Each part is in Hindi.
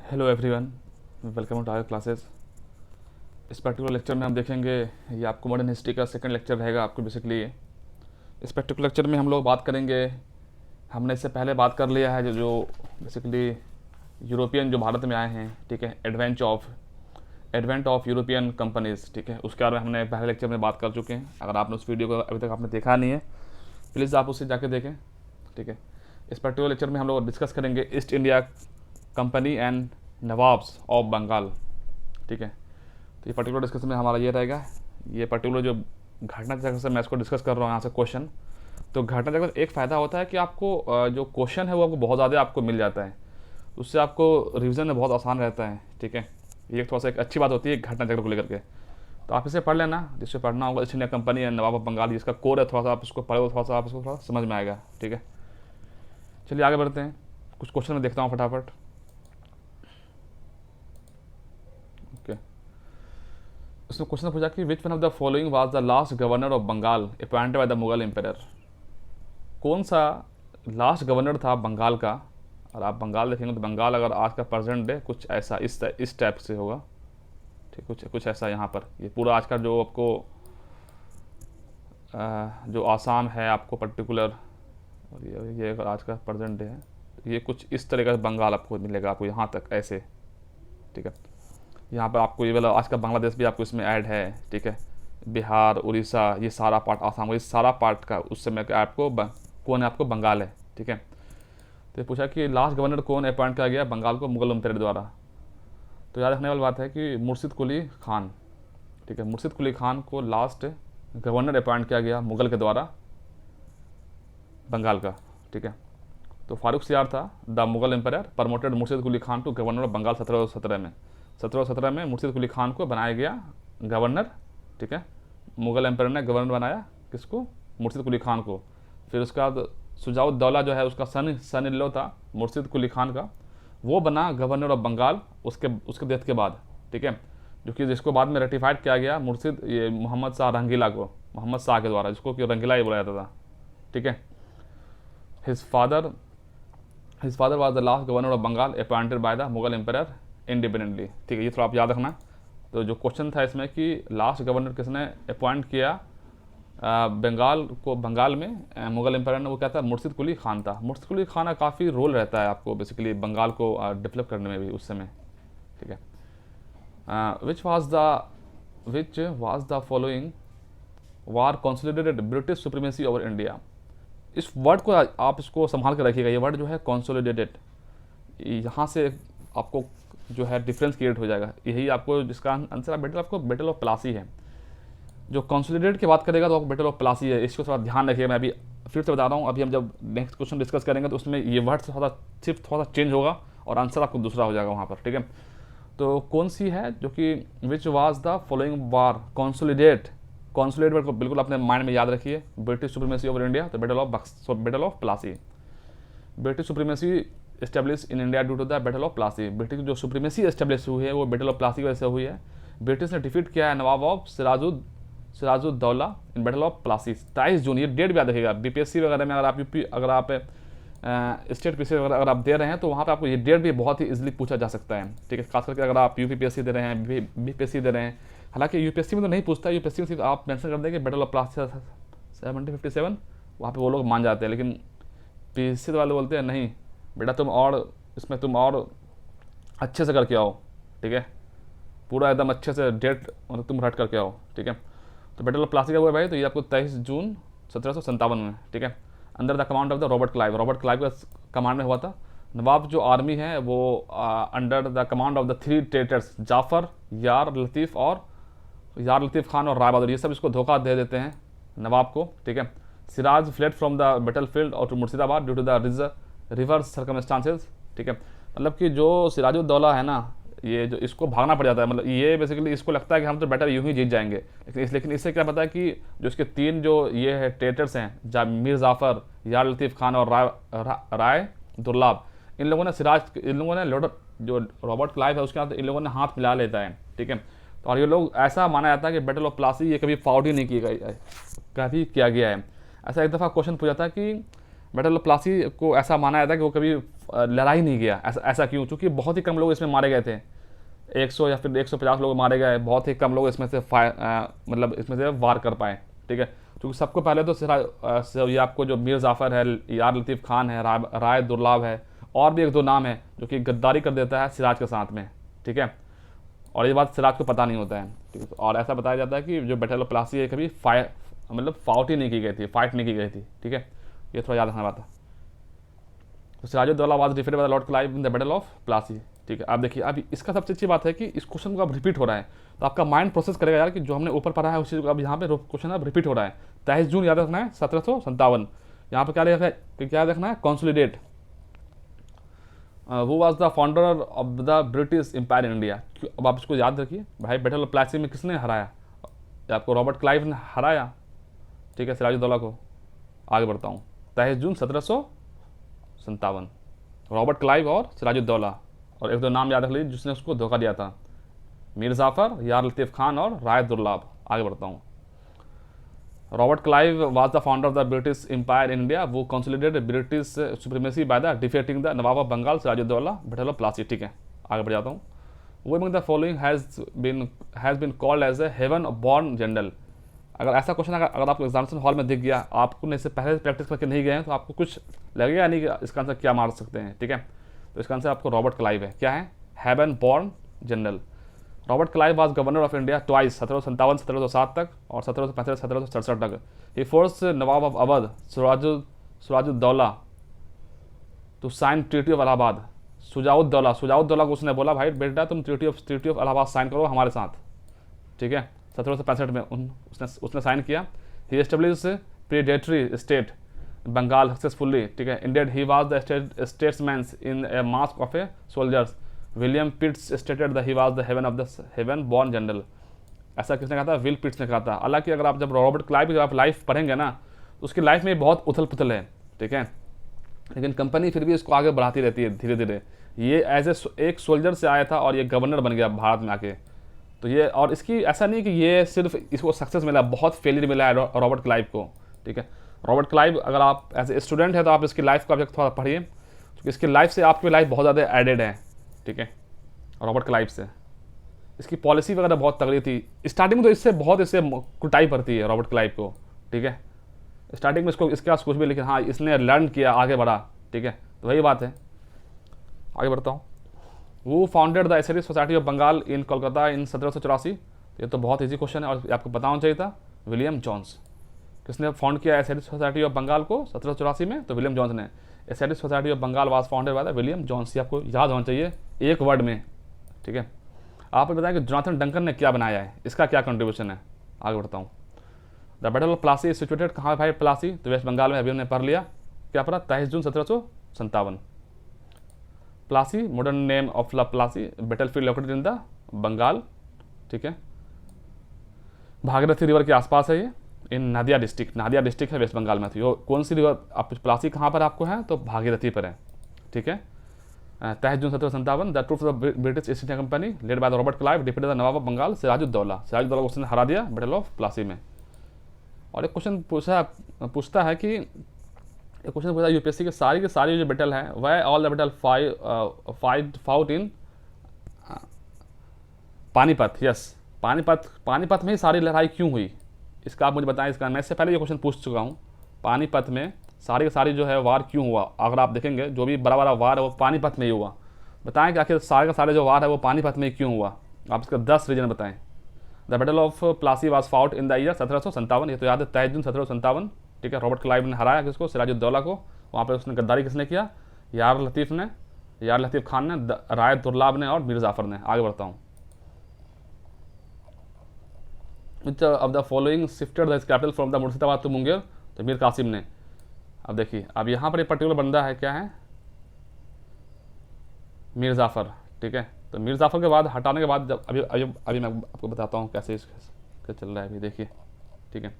Hello everyone, welcome to our classes. इस पर्टिकुलर लेक्चर में हम देखेंगे, ये आपको मॉडर्न हिस्ट्री का सेकंड लेक्चर रहेगा आपको बेसिकली। इस पर्टिकुलर लेक्चर में हम लोग बात करेंगे, हमने इससे पहले बात कर लिया है जो बेसिकली यूरोपियन जो भारत में आए हैं, ठीक है, एडवेंट ऑफ यूरोपियन कंपनीज, ठीक है, उसके बारे में हमने पहले लेक्चर में बात कर चुके हैं। अगर आपने उस वीडियो को अभी तक आपने देखा नहीं है, प्लीज़ आप उसे जाके देखें, ठीक है। इस पर्टिकुलर लेक्चर में हम लोग डिस्कस करेंगे East India Company and nawabs of Bengal, ठीक है। तो ये पर्टिकुलर डिस्कशन में हमारा ये रहेगा, ये पर्टिकुलर जो घटना चक्र से मैं इसको डिस्कस कर रहा हूँ यहाँ से क्वेश्चन। तो घटना चक्र एक फ़ायदा होता है कि आपको जो क्वेश्चन है वो आपको बहुत ज़्यादा आपको मिल जाता है, उससे आपको रिवीजन में बहुत आसान रहता है, ठीक है। ये थोड़ा सा एक अच्छी बात होती है घटना चक्र को लेकर के। तो आप इसे पढ़ लेना, जिससे पढ़ना होगा East India Company and nawab of Bengal, जिसका कोर है, थोड़ा सा आप इसको पढ़ो, थोड़ा सा आप इसको थोड़ा समझ में आएगा, ठीक है। चलिए आगे बढ़ते हैं, कुछ क्वेश्चन मैं देखता हूँ फटाफट। उसने क्वेश्चन पूछा कि which one of the following was the last governor of Bengal appointed by the Mughal empire. कौन सा लास्ट गवर्नर था बंगाल का। और आप बंगाल देखेंगे तो बंगाल अगर आज का प्रेजेंट डे कुछ ऐसा इस टाइप से होगा, ठीक, कुछ ऐसा यहाँ पर। ये पूरा आज का जो आपको जो आसाम है आपको पर्टिकुलर, और ये अगर आज का प्रेजेंट डे है, ये कुछ इस तरह का बंगाल आपको मिलेगा, आपको यहाँ तक ऐसे, ठीक है। यहाँ पर आपको ये वाला आज का बांग्लादेश भी आपको इसमें ऐड है, ठीक है। बिहार, उड़ीसा, ये सारा पार्ट, आसाम, ये सारा पार्ट का उस समय का आपको कौन है, आपको बंगाल है, ठीक है। तो ये पूछा कि लास्ट गवर्नर कौन अपॉइंट किया गया बंगाल को मुगल एम्पायर द्वारा। तो याद रखने वाली बात है कि मुर्शिद कुली खान, ठीक है, मुर्शिद कुली खान को लास्ट गवर्नर अपॉइंट किया गया मुगल के द्वारा बंगाल का, ठीक है। तो फारूक सियार था the Mughal empire promoted Murshid Quli Khan to governor of Bengal 1717 में। 1717 में मुर्शिद कुली खान को बनाया गया गवर्नर, ठीक है। मुगल एम्पायर ने गवर्नर बनाया किसको, मुर्शिद कुली खान को। फिर उसका बाद सुजाउद्दौला जो है उसका सन इन लॉ था मुर्शिद कुली खान का, वो बना गवर्नर ऑफ बंगाल उसके डेथ के बाद, ठीक है। जो कि जिसको बाद में रेटिफाइड किया गया मुर्शिद ये मोहम्मद शाह रंगीला को, मोहम्मद शाह के द्वारा, जिसको कि रंगीला ही बोला जाता था, ठीक है। His father was the last governor of Bengal appointed by the Mughal empire independently, ठीक है। ये थोड़ा आप याद रखना। तो जो क्वेश्चन था इसमें कि लास्ट गवर्नर किसने अपॉइंट किया बंगाल में मुगल एम्पायर ने, वो क्या था, मुर्शिद कुली खान था। मुर्शिद कुली खान का काफ़ी रोल रहता है आपको बेसिकली बंगाल को डेवलप करने में भी उस समय, ठीक है। विच was the following war consolidated British supremacy over India. इस वर्ड को आप इसको संभाल कर रखिएगा, ये वर्ड जो है कंसोलिडेटेड, यहाँ से आपको जो है डिफरेंस क्रिएट हो जाएगा। यही आपको जिसका आंसर आपको बैटल ऑफ प्लासी है। जो कंसोलिडेट की बात करेगा तो आपको बैटल ऑफ प्लासी है, इसको थोड़ा ध्यान रखिए। मैं अभी फिर से बता रहा हूँ, अभी हम जब नेक्स्ट क्वेश्चन डिस्कस करेंगे तो उसमें ये वर्ड थोड़ा सा चेंज होगा और आंसर आपको दूसरा हो जाएगा वहाँ पर, ठीक है। तो कौन सी है जो कि which was the following war consolidate word को बिल्कुल अपने माइंड में याद रखिए। ब्रिटिश सुप्रीमेसी ओवर इंडिया, तो battle of Plassey. British supremacy establish in India due to the battle of Plassey. British जो सुप्रीमेसी एस्टेब्लिश हुई है वो बैटल ऑफ प्लासी की वजह से हुई है। ब्रिटिश ने डिफीट किया है Nawab of Sirajuddaulah in battle of Plassey. 23 June, ये डेट भी याद रखिएगा। बीपीएससी वगैरह में अगर आप स्टेट पीसी वगैरह अगर आप दे रहे हैं तो वहाँ पे आपको ये डेट भी बहुत ही इजीली पूछा जा सकता है, ठीक है। खास करके अगर आप यूपीपीएससी दे रहे हैं, बीपीएससी दे रहे हैं, हालांकि यूपीएससी में तो नहीं पूछता, यूपीएससी में सिर्फ आप मेंशन कर देंगे बैटल ऑफ प्लासी 1757, वहाँ पे वो लोग मान जाते हैं। लेकिन पीएससी वाले बोलते हैं नहीं बेटा, तुम और अच्छे से करके आओ, ठीक है, पूरा एकदम अच्छे से डेट मतलब तुम रट करके आओ, ठीक है। तो बैटल ऑफ प्लासी का हुआ भाई, तो ये आपको 23 जून 1757 में, ठीक है। Under the command of the Robert Clive का कमांड में हुआ था। नवाब जो आर्मी है वो under the command of the 3 traitors Jafar, Yar Latif Khan और राय बहादुर, ये सब इसको धोखा दे देते हैं नवाब को, ठीक है। Siraj fled from the battle field और to Murshidabad due to the reverse circumstances, ठीक है। मतलब कि जो सिराजुद्दौला है ना, ये जो इसको भागना पड़ जाता है, मतलब ये बेसिकली इसको लगता है कि हम तो बैटल यूं ही जीत जाएंगे, लेकिन इससे क्या पता है कि जो इसके 3 जो ये है ट्रेटर्स हैं, मीर जाफ़र, यार लतीफ़ खान और राय दुर्लभ, इन लोगों ने जो रॉबर्ट क्लाइव है उसके साथ इन लोगों ने हाथ मिला लेता है, ठीक है। तो और ये लोग ऐसा माना जाता है कि बैटल ऑफ प्लासी ये कभी फाउट ही नहीं कभी किया गया है। ऐसा एक दफ़ा क्वेश्चन पूछा था कि बैटल ऑफ प्लासी को ऐसा माना जाता है कि वो कभी लड़ा ही नहीं गया। ऐसा क्यों? क्योंकि बहुत ही कम लोग इसमें मारे गए थे, 100 या फिर 150 लोग मारे गए, बहुत ही कम लोग इसमें से मतलब इसमें से वार कर पाए, ठीक है। क्योंकि सबको पहले तो ये आपको जो मीर जाफ़र है, यार लतीफ़ खान है, राय दुर्लभ है, और भी एक दो नाम है जो कि गद्दारी कर देता है सिराज के साथ में, ठीक है। और ये बात सिराज को पता नहीं होता है, ठीक है। और ऐसा बताया जाता है कि जो बैटल ऑफ प्लासी है कभी मतलब फाउट ही नहीं की गई थी, फाइट नहीं की गई थी, ठीक है। ये थोड़ा याद रखना बात है। तो Sirajuddaulah was defeated by Lord Clive in the battle of Plassey, ठीक है। आप देखिए, अब इसका सबसे अच्छी बात है कि इस क्वेश्चन को अब रिपीट हो रहा है, तो आपका माइंड प्रोसेस करेगा यार कि जो हमने ऊपर पढ़ा है उस चीज़ को अब यहाँ पे क्वेश्चन अब रिपीट हो रहा है। 23 जून याद रखना है 1757, यहाँ पे क्या रखना है, कॉन्सोलिडेट। वो was the founder of the British empire in India. अब आप इसको याद रखिए भाई, बैटल ऑफ प्लासी में किसने हराया? आपको रॉबर्ट क्लाइव ने हराया, ठीक है, सिराजुद्दौला को। आगे बढ़ता हूँ, 23 जून 1757, रॉबर्ट क्लाइव और सिराजुद्दौला। और एक दो नाम याद रख लीजिए जिसने उसको धोखा दिया था, मीर जाफ़र, यार लतीफ़ खान और राय दुर्लभ। आगे बढ़ता हूँ, Robert Clive was the founder of the British empire in India, वो consolidated British supremacy by the defeating the Nawab of Bengal Sirajuddaulah battle of Plassey, ठीक है। आगे बढ़ जाता हूँ, वो among the following has been called as a heaven born general. अगर ऐसा क्वेश्चन अगर आपको एग्जामिनेशन हॉल में दिख गया, आपको इससे पहले प्रैक्टिस करके नहीं गए हैं, तो आपको कुछ लगेगा नहीं कि इसका आंसर क्या मार सकते हैं, ठीक है। तो इसका आंसर आपको रॉबर्ट क्लाइव है। क्या है? Heaven born general. Robert Clive was governor of India twice, 1757 1707 तक और 1765 1767 तक। He force Nawab of Awadh Sirajuddaulah to sign treaty of Allahabad. Shujauddaulah को उसने बोला भाई बेटा तुम ट्रीटी ऑफ इलाहाबाद साइन करो हमारे साथ, ठीक है। 1765 में उसने साइन किया। He establish predatory state Bengal successfully, ठीक है। Indeed he was the statesman in a mask of a soldiers. William Pitts stated the he was the heaven born general. ऐसा किसने कहा था? विल पिट्स ने कहा था। हालांकि अगर आप जब रॉबर्ट क्लाइव की आप लाइफ पढ़ेंगे ना, तो उसकी लाइफ में बहुत उथल पुथल है, ठीक है, लेकिन कंपनी फिर भी इसको आगे बढ़ाती रहती है धीरे धीरे। ये एज एक सोल्जर से आया था और ये गवर्नर बन गया भारत में आके। तो ये, और इसकी ऐसा नहीं कि ये सिर्फ इसको सक्सेस मिला, बहुत फेलियर मिला है रॉबर्ट क्लाइव को, ठीक है। रॉबर्ट क्लाइव अगर आप एज ए स्टूडेंट है तो आप इसकी लाइफ को आप थोड़ा पढ़िए, क्योंकि इसकी लाइफ से आपकी लाइफ बहुत ज़्यादा एडेड है, ठीक है, रॉबर्ट क्लाइव से। इसकी पॉलिसी वगैरह बहुत तगड़ी थी। स्टार्टिंग में तो इससे कुटाई पड़ती है रॉबर्ट क्लाइव को, ठीक है। स्टार्टिंग में इसके पास कुछ भी, लेकिन हाँ इसने लर्न किया, आगे बढ़ा, ठीक है। तो वही बात है। आगे बढ़ता हूँ। वो founded the Asiatic society of Bengal in Kolkata in 1784। ये तो बहुत ईजी क्वेश्चन है और आपको पता होना चाहिए था। William Jones. किसने फाउंड किया एसेटिक सोसाइटी ऑफ बंगाल को 1784 में? तो विलियम जॉन्स ने। Asiatic society of Bengal was founded by the William Jones. ये आपको याद होना चाहिए एक वर्ड में, ठीक है। आप बताएं कि जोनाथन डंकन ने क्या बनाया है, इसका क्या कंट्रीब्यूशन है। आगे बढ़ता हूँ। The battle of Plassey is situated कहाँ है भाई? प्लासी तो वेस्ट बंगाल में, अभी हमने पढ़ लिया। क्या पढ़ा? 23 जून 1757। Plassey modern name of la Plassey, battle field located in the Bengal, ठीक है। भागीरथी रिवर के आसपास है ये, इन नादिया डिस्ट्रिक्ट है वेस्ट बंगाल में। तो कौन सी रिवर आप प्लासी कहाँ पर आपको है? तो भागीरथी पर है, ठीक है। 23 जून 1757 the troops of British East India Company led by the Robert Clive defeated the Nawab of Bengal Sirajuddaulah को उसने हरा दिया बैटल ऑफ प्लासी में। और एक क्वेश्चन पूछता है कि यूपीएससी के सारी जो बैटल है वह all the battle fought in Panipat. Yes, Panipat में ही सारी लड़ाई क्यों हुई, इसका आप मुझे बताएं। इसका मैं इससे पहले ये क्वेश्चन पूछ चुका हूँ। पानीपत में सारी जो है वार क्यों हुआ? अगर आप देखेंगे जो भी बड़ा वार है वो पानीपत में ही हुआ। बताएं कि आखिर सारे जो वार है वो पानीपत में क्यों हुआ? आप इसका 10 रीजन बताएं। The battle of Plassey was fought in the year 1757। ये तो याद है, 23 जून 1757, ठीक है। रॉबर्ट क्लाइव ने हराया किसको? सिराजुद्दौला को। वहाँ पर उसने गद्दारी किसने किया? यार लतीफ़ खान ने, राय दुर्लभ ने और मीर जाफ़र ने। आगे बढ़ता हूँ। Which of the following shifted the capital from the Murshidabad to Munger? तो मीर कासिम ने। अब देखिए, अब यहाँ पर एक पर्टिकुलर बंदा है, क्या है? मीर जाफ़र, ठीक है। तो मीर जाफ़र के बाद हटाने के बाद जब अभी मैं आपको बताता हूँ कैसे चल रहा है अभी, देखिए, ठीक है।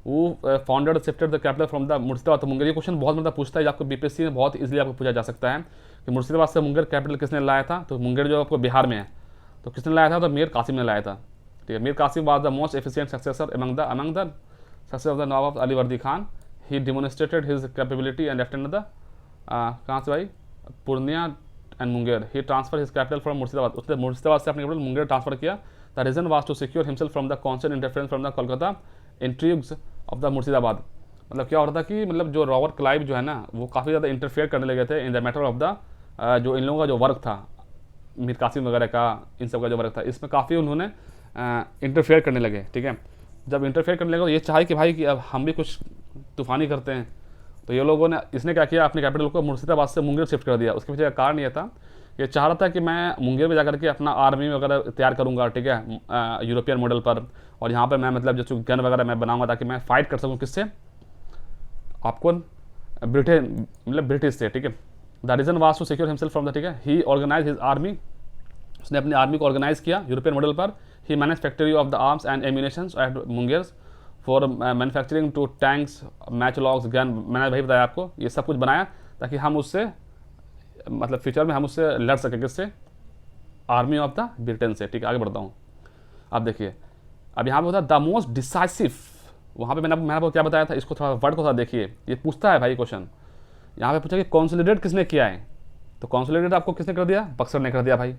वो founded shifted the capital from the Murshidabad to Munger. ये क्वेश्चन बहुत मतलब पूछता है, आपको बीपीएससी में बहुत इजीली आपको पूछा जा सकता है कि मुर्शिदाबाद से मुंगेर कैपिटल किसने लाया था? तो मुंगेर जो आपको बिहार में है, तो किसने लाया था? तो मीर कासिम ने लाया था, ठीक है। Mir Qasim was the most efficient successor among the successor of the Nawab Ali Vardi Khan. He demonstrated his capability and lieutenant the कहाँ से भाई, Purnia and Munger. He transfer his capital from Murshidabad, उसने मुर्शिदाबाद से अपने कैपिटल मुंगेर ट्रांसफर किया। The reason was to secure himself from the constant interference from the Kolkata intrigues of the Murshidabad. मतलब क्या हो रहा था कि मतलब जो रॉबर्ट क्लाइव जो है ना, वो काफ़ी ज़्यादा इंटरफेयर करने लगे थे in the matter of the जो इन लोगों का जो वर्क था, मीर कासिम वगैरह का, इन सब का जो वर्क था, इसमें काफ़ी उन्होंने इंटरफेयर करने लगे। ठीक है, जब इंटरफेयर करने लगे तो ये चाहे कि भाई कि अब हम भी कुछ तूफानी करते हैं, तो ये लोगों ने, इसने क्या किया, अपने कैपिटल को मुर्शिदाबाद से मुंगेर शिफ्ट कर दिया। उसके पीछे का कारण ये था, ये चाह रहा था कि मैं मुंगेर में जाकर के अपना आर्मी वगैरह तैयार करूँगा, ठीक है, यूरोपियन मॉडल पर, और यहाँ पर मैं मतलब जो गन वगैरह मैं बनाऊँगा ताकि मैं फाइट कर सकूँ किससे, आपको ब्रिटिश से। ठीक है, the reason was to secure himself from the, ठीक है, ही ऑर्गेनाइज हिज आर्मी, उसने अपनी आर्मी को ऑर्गेनाइज किया यूरोपियन मॉडल पर। He manage factory of the arms and ammunitions at Mungers for manufacturing to tanks, matchlocks, gun, मैंने भाई बताया आपको, ये सब कुछ बनाया ताकि हम उससे मतलब फ्यूचर में हम उससे लड़ सकें, किससे, आर्मी ऑफ द ब्रिटेन से। ठीक है, आगे बढ़ता हूँ। अब देखिए, अब यहाँ पे होता है द मोस्ट डिसाइसिव, वहाँ पे मैंने आपको क्या बताया था, इसको थोड़ा वर्ड को थोड़ा देखिए, ये पूछता है भाई क्वेश्चन, यहाँ पे पूछा कि कॉन्सोलिडेट किसने किया है, तो कॉन्सोलिडेट आपको किसने कर दिया, बक्सर ने कर दिया भाई।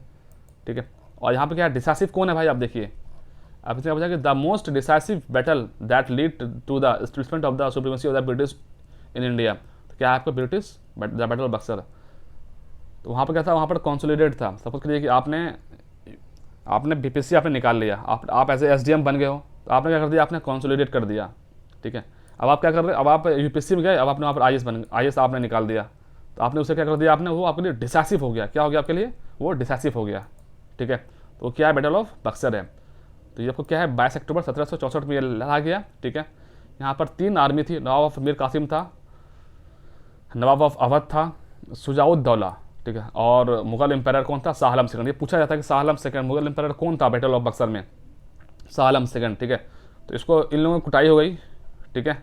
ठीक है, और यहाँ पे क्या है, डिसाइसिव कौन है भाई, आप देखिए, अब इसने पूछा कि the most decisive battle that lead to the establishment of the supremacy of the British in India, तो क्या है आपको, British the battle of Buxar. तो वहाँ पर क्या था, वहाँ पर कॉन्सोलिडेट था। सपोज करिए कि आपने बीपीसी आपने निकाल लिया, आप एज ए एसडीएम बन गए हो, तो आपने क्या कर दिया, आपने कॉन्सोलिडेट कर दिया। ठीक है, अब आप क्या कर रहे हैं, अब आप यूपीएससी में गए, अब आपने वहाँ पर आईएएस आपने निकाल दिया, तो आपने उसे क्या कर दिया, आपने वो आपके लिए डिसाइसिव हो गया। क्या हो गया आपके लिए, वो डिसाइसिव हो गया। ठीक है, तो क्या है, बैटल ऑफ बक्सर है। तो ये आपको क्या है, 22 अक्टूबर 1764 में ये लड़ा गया। ठीक है, यहाँ पर 3 आर्मी थी, नवाब ऑफ मीर कासिम था, नवाब ऑफ अवध था, शुजाउद्दौला, ठीक है, और मुगल एम्पायर कौन था, शाह आलम सेकंड। ये पूछा जाता है कि शाह आलम सेकंड मुगल एम्पायर कौन था बैटल ऑफ बक्सर में, शाह आलम सेकंड। ठीक है, तो इसको इन लोगों की कुटाई हो गई। ठीक है,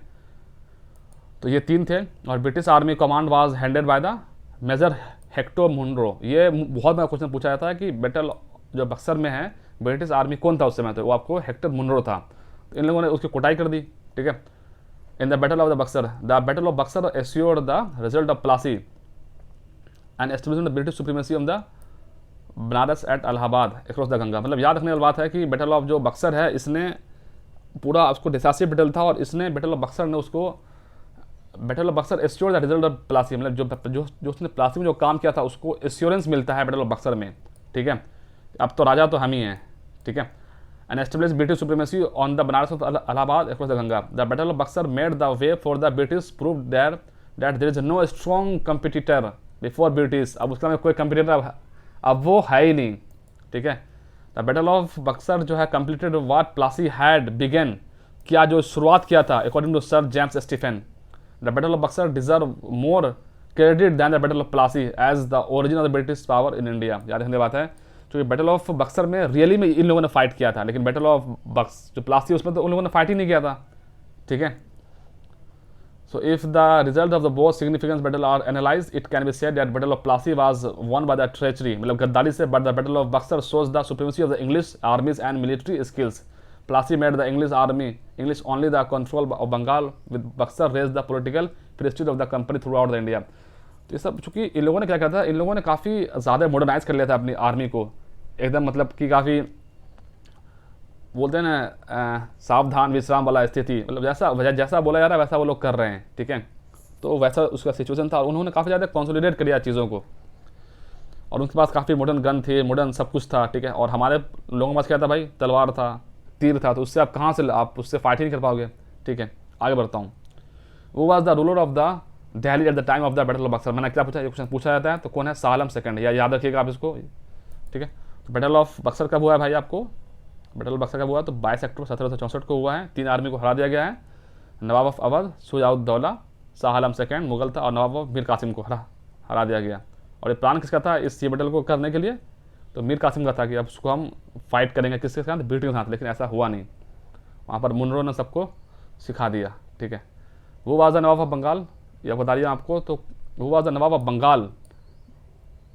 तो ये 3 थे, और British army command was handed by the major Hector Munro. ये बहुत बड़ा क्वेश्चन पूछा जाता है कि बैटल जो बक्सर में है, ब्रिटिश आर्मी कौन था उस समय, तो वो आपको हेक्टर मुनरो था। तो इन लोगों ने उसकी कुटाई कर दी। ठीक है, in the battle of the battle of Buxar assured the result of Plassey and establishment the British supremacy of the Banaras at Allahabad across the Ganga. मतलब याद रखने वाली बात है कि बैटल ऑफ जो बक्सर है, इसने पूरा उसको डिसाइसिव बैटल था, और इसने बैटल ऑफ बक्सर ने उसको battle of Buxar assure the result of Plassey, मतलब जो उसने प्लासी में जो काम किया था उसको एश्योरेंस मिलता है बैटल ऑफ बक्सर में। ठीक है, अब तो राजा तो हम ही हैं। ठीक है, and establish British supremacy on the Banaras of Allahabad across the Ganga. The battle of Buxar made the way for the British, prove that there is no strong competitor before British. अब उसका में कोई कंपिटिटर अब वो है ही नहीं। ठीक है, द बैटल ऑफ बक्सर जो है completed what Plassey had begun, क्या जो शुरुआत किया था, according to sir James Stephen. The battle of Buxar deserve more credit than the battle of Plassey as the origin of the British power in India. याद रखने बात है, क्योंकि बैटल ऑफ बक्सर में रियली में इन लोगों ने फाइट किया था, लेकिन बैटल ऑफ बक्स जो प्लासी उसमें तो उन लोगों ने फाइट ही नहीं किया था। ठीक है, so if the result of the both significant battle are analyzed, it can be said that battle of Plassey was won by the treachery, मतलब गद्दारी से, but the battle of Buxar shows the supremacy of the English armies and military skills. Plassey made the English only the control of Bengal, with Buxar raised the political prestige of the company throughout the India. तो ये सब चूँकि इन लोगों ने क्या किया था, इन लोगों ने काफ़ी ज़्यादा मॉडर्नाइज कर लिया था अपनी आर्मी को, एकदम मतलब कि काफ़ी बोलते हैं ना सावधान विश्राम वाला स्थिति, मतलब जैसा बोला जा रहा है वैसा वो लोग कर रहे हैं। ठीक है, तो वैसा उसका सिचुएशन था, उन्होंने काफ़ी ज़्यादा कंसोलिडेट किया चीज़ों को, और उनके पास काफ़ी मॉडर्न गन थे, मॉडर्न सब कुछ था। ठीक है, और हमारे लोगों के पास क्या था भाई, तलवार था, तीर था, तो उससे आप कहाँ से आप उससे फाइट ही नहीं कर पाओगे। ठीक है, आगे बढ़ता हूँ। वो was the ruler of the Delhi at the time of the battle of Buxar. मैंने क्या पूछा, ये क्वेश्चन पूछा जाता है, तो कौन है, शाह आलम सेकंड, या याद रखिएगा आप इसको। ठीक है, तो बैटल ऑफ बक्सर कब हुआ है भाई, आपको बैटल ऑफ बक्सर कब हुआ, तो 22 अक्टूबर 1764 को हुआ है। 3 आर्मी को हरा दिया गया है, नवाब ऑफ अवध, शुजाउद्दौला, शाह आलम सेकंड मुगल था, और नवाब ऑफ मीर कासिम को हरा दिया गया। और ये प्लान किसका था इस ये बैटल को करने के लिए, तो मीर कासिम का था कि अब उसको हम फाइट करेंगे किसके साथ, ब्रिटिश के साथ, लेकिन ऐसा हुआ नहीं। वहाँ पर मुनरो ने सबको सिखा दिया। ठीक है, वो was the Nawab of Bengal, यह बता दिया आपको, तो वो was the Nawab of Bengal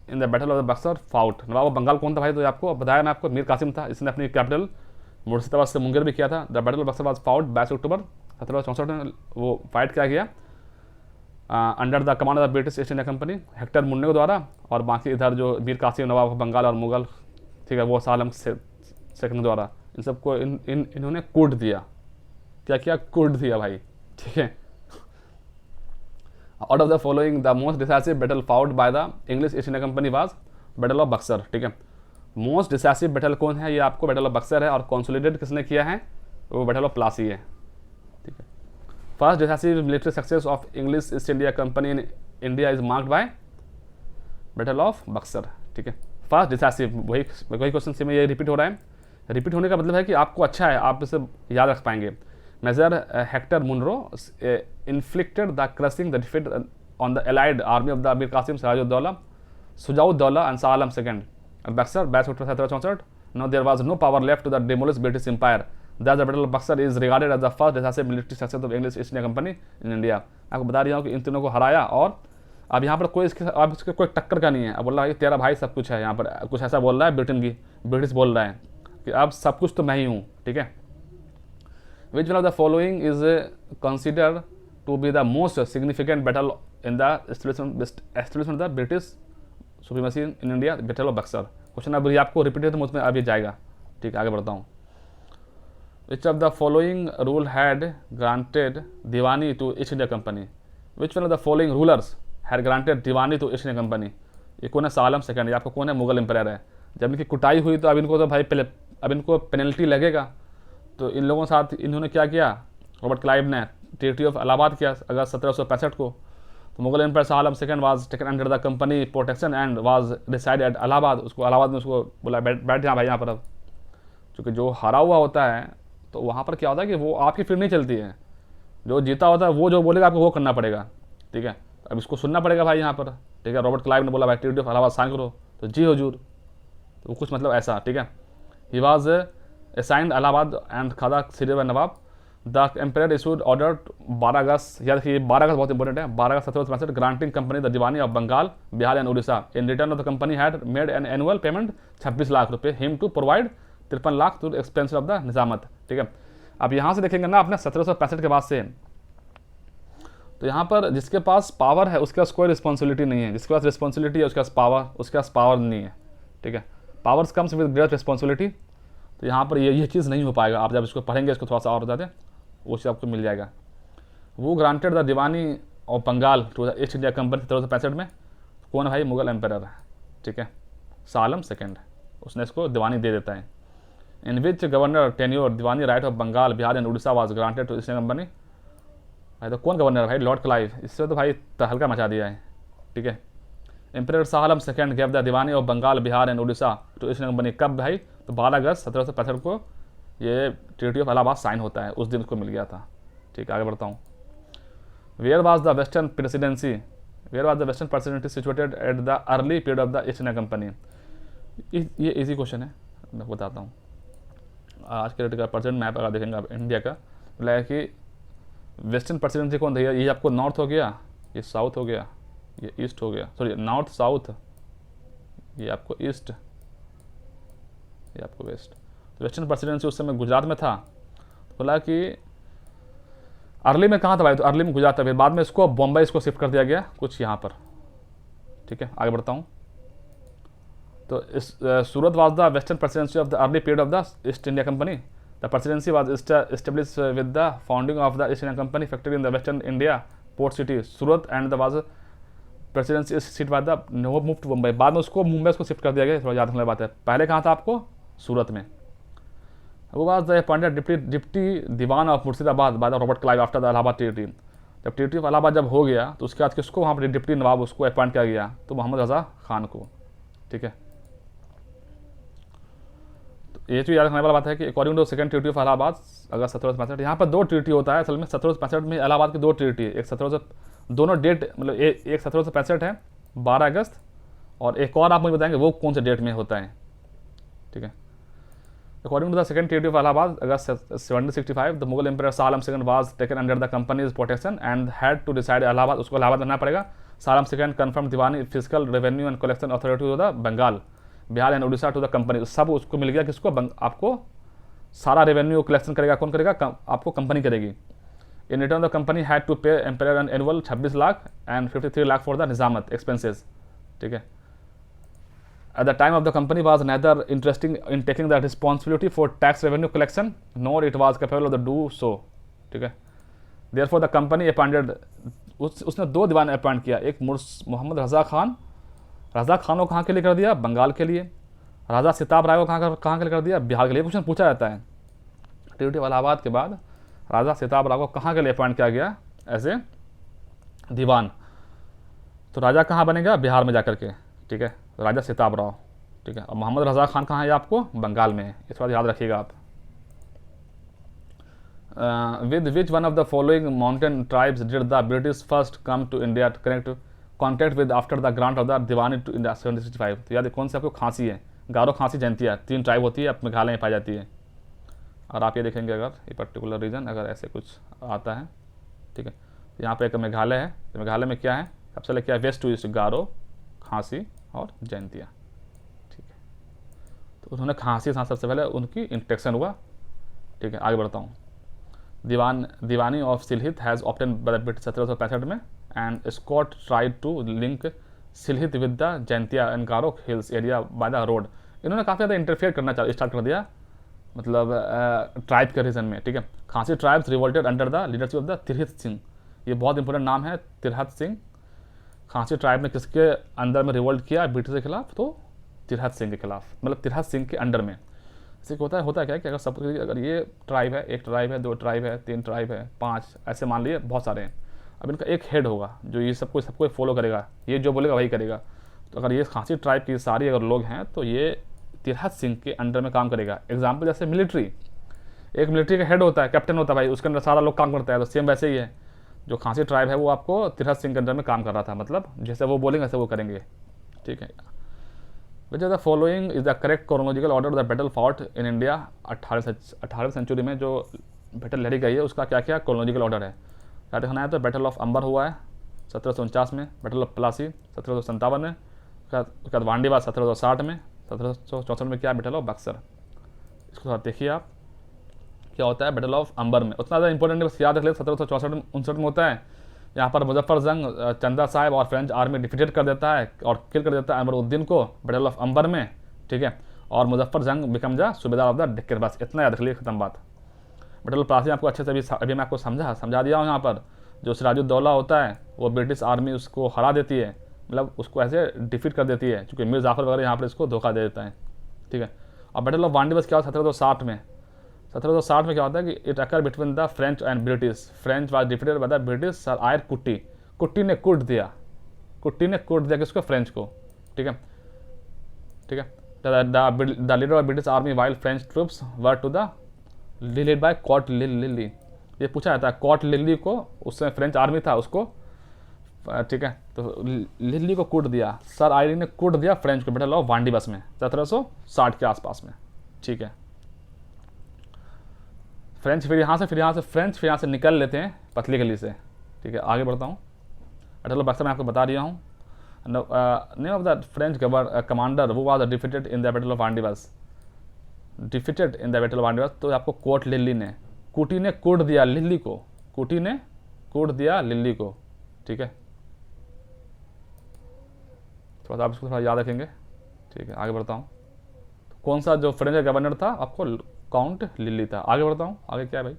in the battle of the Buxar fought. Nawab of Bengal कौन था भाई, तो आपको बताया मैं आपको, मीर कासिम था, इसने अपनी कैपिटल मुर्शिदाबाद से मुंगेर भी किया था। The battle of Buxar was fought 22 अक्टूबर 1764 में वो फाइट किया गया। Under the command of the British East India company Hector मुन्ने के द्वारा, और बाकी इधर जो मीर कासिम नवाब ऑफ बंगाल और मुगल, ठीक है, वो सालम सेकंड द्वारा, इन सबको इन्होंने कूट दिया। क्या किया? कूट दिया भाई, ठीक है। Out of the following the most decisive battle fought by the English east India company was battle of Buxar, ठीक है। मोस्ट डिसाइसिव बैटल कौन है? ये आपको बैटल ऑफ बक्सर है, और कॉन्सोलिडेट किसने किया है? वो बैटल ऑफ प्लासी है, ठीक है। First decisive military success of English east India company in India is marked by battle of Buxar, ठीक है। फर्स्ट डिसाइसिव, वही क्वेश्चन से में ये रिपीट हो रहा है। रिपीट होने का मतलब है कि आपको अच्छा है, आप इसे याद रख पाएंगे। Major Hector Munro inflicted the crushing the defeat on the allied army of the Amir Qasim Sirajuddaula Shujauddaula and Shah Alam second Buxar 1764। Now there was no power left to the demolished British Empire. Thus the Battle of Buxar is regarded as the first decisive military success of English East India Company in India. आपको बता रहा हूँ कि इन तीनों को हराया, और अब यहाँ पर कोई इसके कोई टक्कर का नहीं है। अब बोल रहा है कि तेरा भाई सब कुछ है, यहाँ पर कुछ ऐसा बोल रहा है ब्रिटिश बोल रहा है कि अब सब कुछ तो मैं ही हूँ, ठीक है। Which one of the following is considered to be the most significant battle in the establishment of the British supremacy in India? Battle of Buxar. Question अभी आपको रिपीट है तो मुझमें अभी जाएगा, ठीक है। आगे बढ़ता हूँ। Which of the following rule had granted diwani to East India company? Which one of the following rulers had granted diwani to East India company? ये कौन है? शाह आलम सेकंड। ये आपको कौन है? मुगल एम्पायर है। जब इनकी कुटाई हुई तो अब इनको तो भाई अब इनको पेनल्टी लगेगा, तो इन लोगों के साथ इन्होंने क्या किया? रॉबर्ट क्लाइव ने ट्रीटी ऑफ इलाहाबाद किया अगस्त 1765 को। तो Mughal empire Shah Alam second was taken under the company protection and was decided at Allahabad. उसको इलाहाबाद में उसको बोला बैठ जा भाई यहाँ पर। अब क्योंकि जो हारा हुआ होता है तो वहाँ पर क्या होता है कि वो आपकी फिर नहीं चलती है, जो जीता होता है वो जो बोलेगा आपको वो करना पड़ेगा, ठीक है। अब इसको सुनना पड़ेगा भाई यहाँ पर, ठीक है। रॉबर्ट क्लाइव ने बोला भाई ट्रीटी ऑफ इलाहाबाद साइन करो, तो जी हुजूर, तो कुछ मतलब ऐसा, ठीक है। He was assigned Allahabad and Kara सिरे व Nawab. The empire issued order 12 August, याद रखिए 12 अगस्त बहुत इंपॉर्टेंट है, 12 August 1765 granting company the Deewani of Bengal Bihar and Orissa. In return of the company had made an annual payment 26 lakh rupees him to provide 53 lakh to expense of the Nizamat, ठीक है। अब यहाँ से देखेंगे ना अपने 1765 के बाद से, तो यहाँ पर जिसके पास पावर है उसके पास कोई रिस्पॉन्सिबिलिटी नहीं है, जिसके पास रिस्पॉन्सिबिलिटी है उसके पास पावर नहीं है, ठीक है। Powers comes with great responsibility. तो यहाँ पर ये चीज़ नहीं हो पाएगा। आप जब इसको पढ़ेंगे इसको थोड़ा सा और बताते, वो चीज़ आपको मिल जाएगा। वो granted the Deewani of Bengal to the East India company 1765 में। कौन है भाई? मुगल एम्पायर है, ठीक है, शाह आलम सेकंड, उसने इसको दीवानी दे देता है। In which governor tenure Diwani right of Bengal Bihar and Orissa was granted to East India Company. भाई तो कौन गवर्नर है भाई? Lord Clive. इससे तो भाई तहलका मचा दिया है, ठीक है। Empire Shah Alam second gave the Deewani of Bengal Bihar and Orissa to East India Company. कब भाई? तो 12 अगस्त 1765 को ये ट्रीटी ऑफ इलाहाबाद साइन होता है, उस दिन उसको मिल गया था, ठीक है। आगे बढ़ता हूँ। Where was the western presidency situated at the early period of the East India company? ये इजी क्वेश्चन है, मैं बताता हूँ। आज के डेट का प्रेजेंट मैप अगर देखेंगे आप इंडिया का, बोला है कि वेस्टर्न प्रेसिडेंसी कौन था? ये आपको नॉर्थ हो गया, ये साउथ हो गया, ये ईस्ट हो गया, सॉरी नॉर्थ साउथ, ये आपको ईस्ट, ये आपको वेस्ट। तो वेस्टर्न प्रेसिडेंसी उस समय गुजरात में था। तो बोला कि अर्ली में कहाँ था भाई? तो अर्ली में गुजरात था, फिर बाद में इसको बॉम्बे इसको शिफ्ट कर दिया गया कुछ यहाँ पर, ठीक है। आगे बढ़ता हूँ। तो इस Surat was the western presidency of the early period of the East India Company. The presidency was establish with the founding of the East India Company factory in the western India port city Surat and the was presidency seat by the move to Mumbai. बाद में उसको मुंबई उसको शिफ्ट कर दिया गया, थोड़ा याद रखने बात है। पहले कहाँ था आपको? सूरत में। वो was the appointed deputy diwan of Murshidabad by the Robert Clive after the Allahabad treaty. जब ट्रीटी ऑफ इलाहाबाद जब हो गया तो उसके बाद किसको वहाँ पर डिप्टी नवाब उसको अपॉइंट किया गया? तो मोहम्मद रजा खान को, ठीक है। तो ये चीज़ याद रखने वाला बात है कि according to second treaty of Allahabad August 1765, यहाँ पर 2 ट्रीटी होता है असल में। 1765 में इलाहाबाद की 2 ट्रीटी है, एक 1700, दोनों डेट मतलब एक 1765 है 12 अगस्त, और एक और आप मुझे बताएंगे वो कौन से डेट में होता है, ठीक है। According to the second treaty of Allahabad, August 1765, the Mughal Emperor Shah Alam II was taken under the company's protection and had to decide Allahabad, उसको इलाहाबाद बनना पड़ेगा। Shah Alam II confirmed diwani fiscal revenue and collection authority to the Bengal, Bihar and Orissa to the company. सब उसको मिल गया, किसको? आपको सारा रेवेन्यू कलेक्शन करेगा कौन करेगा? आपको कंपनी करेगी। In return the company had to pay empire an annual 26 lakh and 53 lakh for the Nizamat expenses, ठीक है। At the time of the company was neither interested in taking the responsibility for tax revenue collection nor it was capable of the do so, ठीक है। Therefore the company appointed, उसने 2 दीवान अपॉइंट किया, एक मोहम्मद रजा खान, रजा खान को कहाँ के लिए कर दिया, बंगाल के लिए, राजा सिताब राय को कहाँ के लिए कर दिया, बिहार के लिए। क्वेश्चन पूछा जाता है। ट्रिनिटी इलाहाबाद के बाद राजा सिताब राय को कहाँ के लिए अपॉइंट किया गया एज ए दीवान, तो राजा कहाँ बनेगा, बिहार में जाकर के, ठीक है, राजा सिताब राव, ठीक है। और मोहम्मद रजा खान कहाँ है आपको, बंगाल में है, इस बात याद रखिएगा आप। With which one of the following mountain tribes did the British first come to India to connect contact with after the grant of the diwani to India 1765, तो याद कौन से आपको खांसी है, गारो, खांसी, जैंतिया, 3 ट्राइब होती है, अब मेघालय में पाई जाती है। और आप ये देखेंगे अगर ये पर्टिकुलर रीजन अगर ऐसे कुछ आता है, ठीक है, यहाँ पे एक मेघालय है, तो मेघालय में क्या है, सबसे पहले क्या है, वेस्ट टू ईस्ट, गारो, खांसी और जैंतिया, ठीक है। तो उन्होंने खांसी के साथ सबसे पहले उनकी इंट्रैक्शन हुआ, ठीक है। आगे बढ़ता हूँ। Diwani of Sylhet has obtain by the British 1765 में and Scott tried to link Sylhet with the Jaintia and Garo Hills area by the road. इन्होंने काफ़ी ज़्यादा इंटरफेयर करना स्टार्ट कर दिया, मतलब ट्राइब के रीजन में, ठीक है। Khasi tribes revolted under the leadership of the Tirot Singh, ये बहुत इंपॉर्टेंट नाम है, तिरहत सिंह। खांसी ट्राइब ने किसके अंदर में रिवोल्ट किया ब्रिटिश के खिलाफ, तो तिरहत सिंह के खिलाफ, मतलब तिरहत सिंह के अंडर में। इसे होता है क्या कि अगर सब, अगर ये ट्राइब है, 1 ट्राइब है, 2 ट्राइब है, 3 ट्राइब है, 5, ऐसे मान लिए बहुत सारे हैं, अब इनका एक हेड होगा जो ये सबको फॉलो करेगा, ये जो बोलेगा वही करेगा। तो अगर ये खांसी ट्राइब की सारी अगर लोग हैं तो ये तिरहत सिंह के अंडर में काम करेगा। एग्जाम्पल जैसे मिलिट्री, एक मिलिट्री का हेड होता है, कैप्टन होता है भाई, उसके अंदर सारा लोग काम करता है, तो सेम वैसे ही है। जो खांसी ट्राइब है वो आपको तिरहत सिंह के अंदर में काम कर रहा था, मतलब जैसे वो बोलेंगे वैसे वो करेंगे, ठीक है। Which the following is the correct chronological order of the battle fought in India 18वीं सेंचुरी में जो बैटल लड़ी गई है उसका क्या क्या क्रोनोलॉजिकल ऑर्डर है, क्या देखना है। तो बैटल ऑफ अंबर हुआ है 1749 में, बैटल ऑफ प्लासी 1757 में, उसके बाद वांडीवास 1760 में, 1764 में क्या बैटल ऑफ बक्सर। इसको थोड़ा देखिए आप क्या होता है बैटल ऑफ अंबर में, उतना ज़्यादा इंपॉर्टेंट नहीं, बस याद रख ले 1764-59 में होता है। यहाँ पर मुजफ्फर जंग चंदा साहिब और फ्रेंच आर्मी डिफीटेड कर देता है और किल कर देता है अमरुद्दीन को बैटल ऑफ अंबर में, ठीक है। और मुजफ्फर जंग बिकम जा सूबेदार ऑफ द डेक्कन, बस इतना याद रख लिए, खत्म बात। बैटल ऑफ प्लासी आपको अच्छे से अभी मैं आपको समझा दिया हूँ। यहाँ पर जो सिराजुद्दौला होता है वो ब्रिटिश आर्मी उसको हरा देती है, मतलब उसको ऐसे डिफीट कर देती है, क्योंकि मीर जाफर वगैरह यहाँ पर इसको धोखा दे देता है, ठीक है। और बैटल ऑफ वांडीवास क्या होता है 1760 में, 1760 में क्या होता है कि it occur between the French and British, French was defeated by the British sir Eyre Coote, Coote ने कूट दिया किसको, फ्रेंच को, ठीक है, ठीक है। The leader of British army while French troops were to the lead by Count Lally, ये पूछा जाता है कॉट लिली को, उसमें फ्रेंच आर्मी था उसको, ठीक है, तो लिली को कूट दिया, सर आयरी ने कूट दिया फ्रेंच को बैटल ऑफ वांडीवास में 1760 के आसपास में, ठीक है। फ्रेंच फिर यहाँ से निकल लेते हैं पतली गली से, ठीक है। आगे बढ़ता हूँ। बैटल ऑफ बक्सर मैं आपको बता दिया हूँ। Name of the French commander वो was defeated in the battle of Wandiwash, तो आपको कोट लिली ने, कूटी ने कूट दिया लिली को, ठीक है। थोड़ा सा आप इसको थोड़ा याद रखेंगे, ठीक है। आगे बढ़ता हूँ। कौन सा जो फ्रेंच का गवर्नर था आपको, काउंट लिली था। आगे बढ़ता हूँ, आगे क्या है भाई।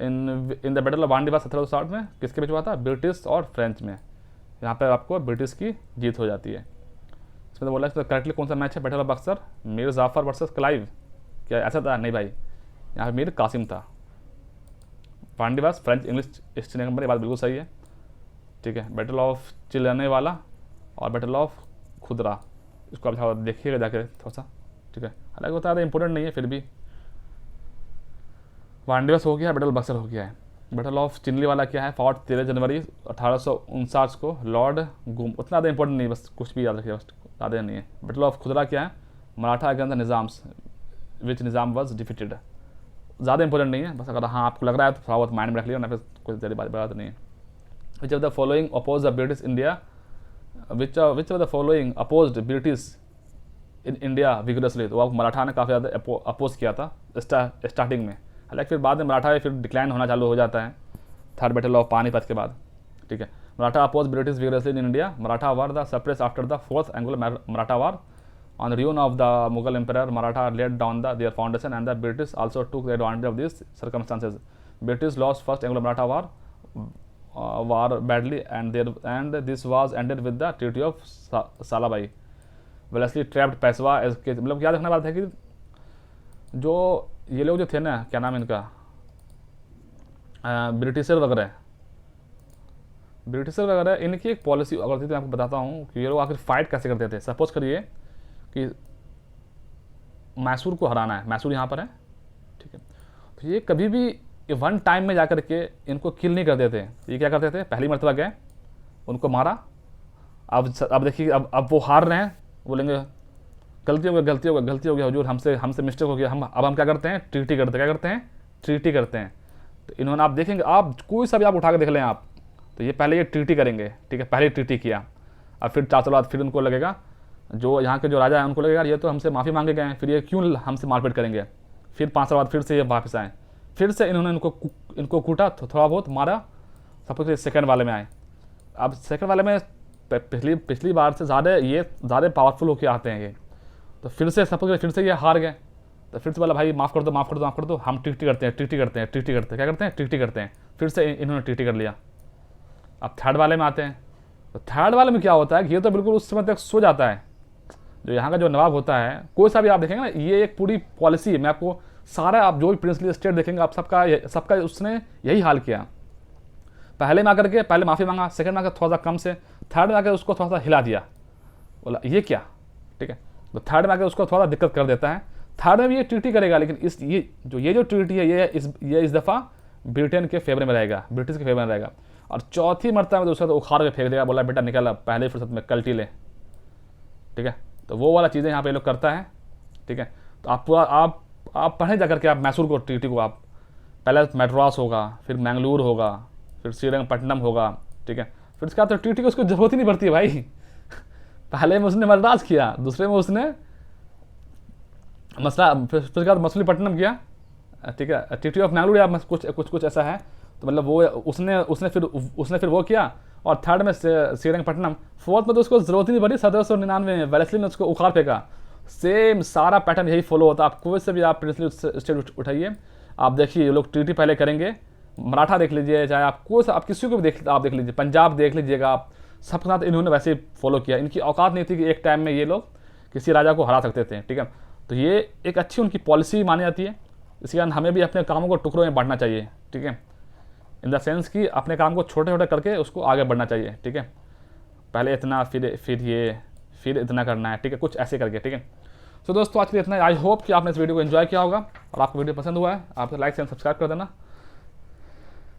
इन द बैटल ऑफ वांडीवास 1760 में किसके बीच हुआ था, ब्रिटिश और फ्रेंच में। यहाँ पे आपको ब्रिटिश की जीत हो जाती है। इसमें तो बोला है करेक्टली कौन सा मैच है, battle of Buxar Mir Jafar versus Clive, क्या ऐसा था, नहीं भाई, यहाँ पे मीर कासिम था। Wandiwash French English east India company, बात बिल्कुल सही है, ठीक है। बैटल ऑफ चिलने वाला और बैटल ऑफ खुदरा, इसको आप देखिएगा जाके थोड़ा सा, ठीक है। हालांकि वो ज़्यादा इंपॉर्टेंट नहीं है, फिर भी वांडीवास हो गया, बैटल बक्सर हो गया है। बैटल ऑफ चिनली वाला क्या है, फॉर्ट 13 जनवरी 1859 को, लॉर्ड गुम, उतना ज़्यादा इंपॉर्टेंट नहीं, बस कुछ भी याद रखिए, बस ज़्यादा नहीं है। बैटल ऑफ खुदरा क्या है, Maratha against the Nizam's which Nizam was defeated, ज़्यादा इंपॉर्टेंट नहीं है, बस अगर हाँ आपको लग रहा है तो थोड़ा बहुत माइंड में रख लिया ना, फिर कुछ देर बात नहीं है। Which of the following oppose the British India, which of the following opposed British in India vigorously, तो आप मराठा ने काफ़ी ज़्यादा अपोज किया था स्टार्टिंग में, हालांकि फिर बाद में मराठा फिर डिक्लाइन होना चालू हो जाता है थर्ड बैटल ऑफ पानीपत के बाद, ठीक है। Maratha oppose British vigorously in India, Maratha were the suppress after the fourth Anglo Maratha war, on the ruin of the Mughal emperor, Maratha laid down their foundation, and the British also took the advantage of these circumstances. British lost first Anglo-Maratha war badly, and this was ended with the Treaty of Salabai. Wellesley trapped Peshwa as मतलब क्या देखना बात है कि जो ये लोग जो थे ना, क्या नाम इनका, ब्रिटिशर वगैरह इनकी एक पॉलिसी अगर थी तो मैं आपको बताता हूँ कि ये लोग आखिर फाइट कैसे करते थे। सपोज करिए कि मैसूर को हराना है, मैसूर यहाँ पर है, ठीक है, तो ये कभी भी वन टाइम में जाकर के इनको किल नहीं करते थे। ये क्या करते थे, पहली मरतबा गए, उनको मारा, अब देखिए अब वो हार रहे हैं, बोलेंगे गलती हो गया हुजूर, हमसे मिस्टेक हो गया, हम क्या करते हैं, ट्रीटी करते हैं। तो इन्होंने, आप देखेंगे, आप कोई सा भी आप उठा के देख लें आप, तो ये पहले ये ट्रीटी करेंगे, ठीक है, पहले ट्रीटी किया, अब फिर 4 साल बाद फिर उनको लगेगा, जो यहाँ के जो राजा है उनको लगेगा ये तो हमसे माफ़ी मांगे गए हैं, फिर ये क्यों हमसे मारपीट करेंगे, फिर 5 साल बाद फिर से ये वापस आए, फिर से इन्होंने इनको कूटा, थोड़ा बहुत मारा, सब कुछ सेकंड वाले में आए। अब सेकंड वाले में पिछली बार से ज़्यादा पावरफुल होकर आते हैं ये, तो फिर से सपोज फिर से ये हार गए, तो फिर से बोला भाई माफ़ कर दो, हम ट्रीटी करते हैं, ट्रीटी करते हैं, फिर से इन्होंने ट्रीटी कर लिया। अब थर्ड वाले में आते हैं, तो थर्ड वाले में क्या होता है कि ये तो बिल्कुल उस समय तक सो जाता है, जो यहाँ का जो नवाब होता है, कोई सा भी आप देखेंगे ना, ये एक पूरी पॉलिसी है, मैं आपको सारा, आप जो भी प्रिंसली स्टेट देखेंगे आप सबका उसने यही हाल किया। पहले में आकर के पहले माफ़ी मांगा, सेकंड में आकर थोड़ा सा कम से, थर्ड में आकर उसको थोड़ा सा हिला दिया, बोला ये क्या, ठीक है, तो थर्ड में आकर उसको थोड़ा दिक्कत कर देता है। थर्ड में भी ये ट्रीटी करेगा, लेकिन ये जो ट्रीटी है ये इस दफ़ा ब्रिटेन के फेवर में रहेगा, ब्रिटिश के फेवर में रहेगा। और चौथी मरतबा में तो उसका तो उखाड़ के फेंक देगा, बोला बेटा निकल पहले फुर्सत में कल्टी ले, ठीक है। तो वो वाला चीज़ें यहाँ पे लोग करता है, ठीक है। तो आप पढ़े जाकर के, आप मैसूर को ट्रीटी को, आप पहले मद्रास होगा, फिर मैंगलोर होगा, फिर श्रीरंगपट्टनम होगा, ठीक है, फिर उसके बाद तो ट्रीटी को उसको जरूरत ही नहीं पड़ती है भाई। पहले में उसने मद्रास किया, दूसरे में उसने फिर उसके बाद मछलीपट्टनम किया, ठीक है, ट्रीटी ऑफ मैंगलोर या कुछ ऐसा है, तो मतलब वो उसने फिर वो किया, और थर्ड में श्रीरंगपट्टनम, फोर्थ में तो उसको जरूरत ही नहीं पड़ी, 1799 में वेलेस्ली ने उसको उखाड़ फेंका। सेम सारा पैटर्न यही फॉलो होता है। आप कोई से भी आप प्रिंसली स्टेट उठाइए, आप देखिए ये लोग ट्रीटी पहले करेंगे, मराठा देख लीजिए, चाहे आप कोई सा आप किसी को भी देख लीजिए, पंजाब देख लीजिएगा आप, सबके साथ इन्होंने वैसे ही फॉलो किया। इनकी औकात नहीं थी कि एक टाइम में ये लोग किसी राजा को हरा सकते थे, ठीक है। तो ये एक अच्छी उनकी पॉलिसी मानी जाती है। इसके कारण हमें भी अपने कामों को टुकड़ों में बांटना चाहिए, ठीक है, इन द सेंस कि अपने काम को छोटे छोटे करके उसको आगे बढ़ना चाहिए, ठीक है। पहले इतना, फिर इतना करना है, ठीक है, कुछ ऐसे करके, ठीक है। तो दोस्तों आज के लिए इतना। आई होप कि आपने इस वीडियो को एंजॉय किया होगा, और आपको वीडियो पसंद हुआ है, आप लाइक एंड सब्सक्राइब कर देना।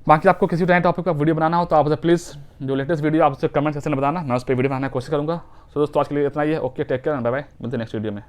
बाकी आपको किसी नए टॉपिक का वीडियो बनाना हो तो आप उसे प्लीज़ जो लेटेस्ट वीडियो आप उसे कमेंट सेक्शन में बताना, मैं उस पर वीडियो बनाने की कोशिश करूँगा। तो दोस्तों आज के लिए इतना ही है। Okay, take care, bye bye, मिलते हैं नेक्स्ट वीडियो में।